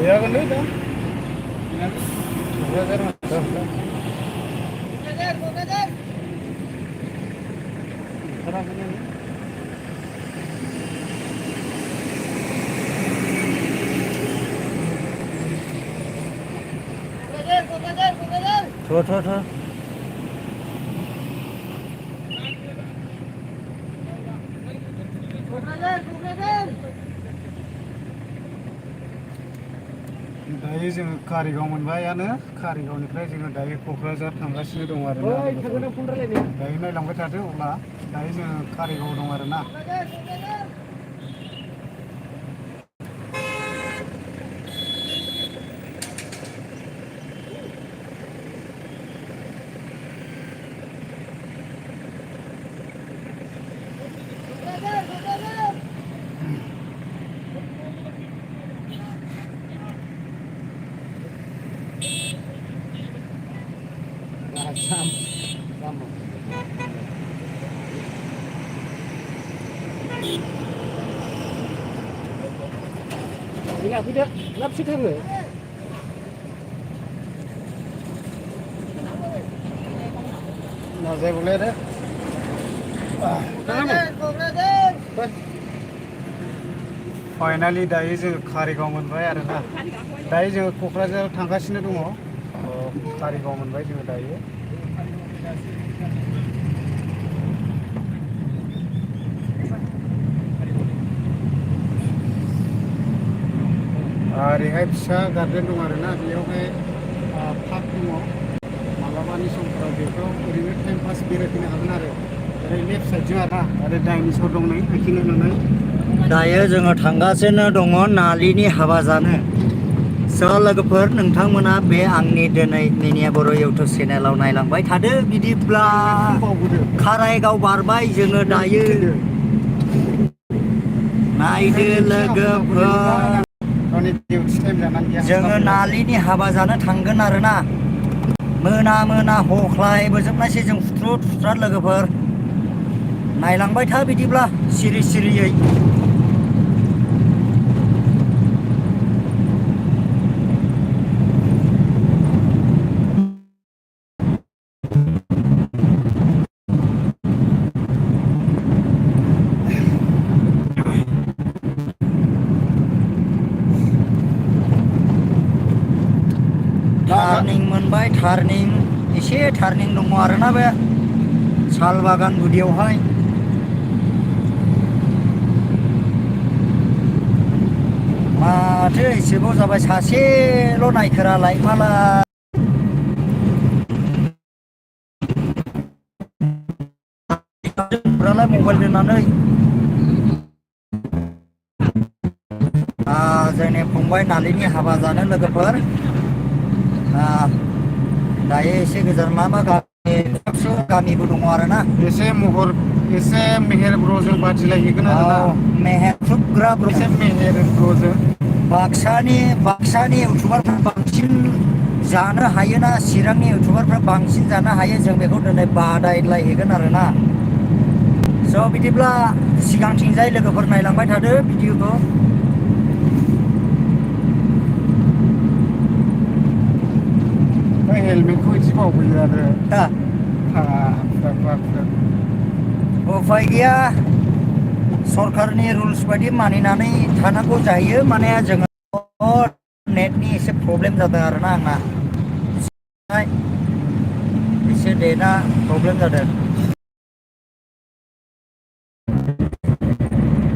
जागोन लै दा क'क्राझार ओंखाराखैनो थ' दायो जोङो कारिगाव मोनबायानो कारिगावनिफ्राय जोङो दायो क'क्राझार थांगासिनो दं आरोना दायो नायलांबाय थादो अब्ला दायो जोङो कारिगाव दं आरोना Ini aku dah lap sih kan? Nah, saya boleh deh. Finally दायो जोङो कारिगाव मोनबाय आरोना दायो जोङो क'क्राझाराव थांगासिनो दङ कारिगाव मोनबाय जोङो दायो ओरैहाय फिसा गार्डेन दं आरोना बेयावहाय पार्क दङ मालाबानि समफोराव बेफोराव ओरैनो टाइम पास बेरायफैनो हागोन आरो ओरै लेफ्ट साइडजों आरोना आरो डाइनिसर दं नै आखिनो नुनाय दायो जोङो थांगासिनो दङ नालिनि हाबा जानो स' लोगोफोर नोंथांमोना बे आंनि दिनै मिनिया बर' इउटुब चेनेलाव नायलांबाय थादो बिदिब्ला कारायगाव बारबाय जोङो दायो नायदो लोगोफोर जोङो नालिनि हाबा जानो थांगोन आरोना मोना मोना हख्लायबोजोबनायसै जों फुथ्रु थुथ्रा लोगोफोर नायलांबाय था बिदिब्ला सिरि सिरियै टार्निं मोनबाय टार्निं एसे टार्निं दङ आरोना बे साल बागान गुदियावहाय माथो एसेबाव जाबाय सासेल' नायखोरालाय मालाय मबाइल दोननानै जोंनि फंबाय नालिनि हाबा जानो लोगोफोर दायो एसे गोजान मा गामिबो दङ आरोना एसे मेहेर ब्र'जों बादिलायहैगोन आरोना मेहेर ब्र'जों बाक्सानि इउटुबारफ्रा बांसिन जानो हायोना चिरांनि इउटुबारफ्रा बांसिन जानो हायो जों बेखौ दिनै बादायलायहैगोन आरोना स' बिदिब्ला सिगांथिंजाय लोगोफोर नायलांबाय थादो भिडिअखौ हेलमेटखौ एसे बावबोयो आरो उफाय गैया सरकारनि रुल्स बायदि मानिनानै थानांगौ जायो माने जोङो नेटनि एसे प्रब्लेम जादों आरोना आंना एसे नेटआ प्रब्लेम जादों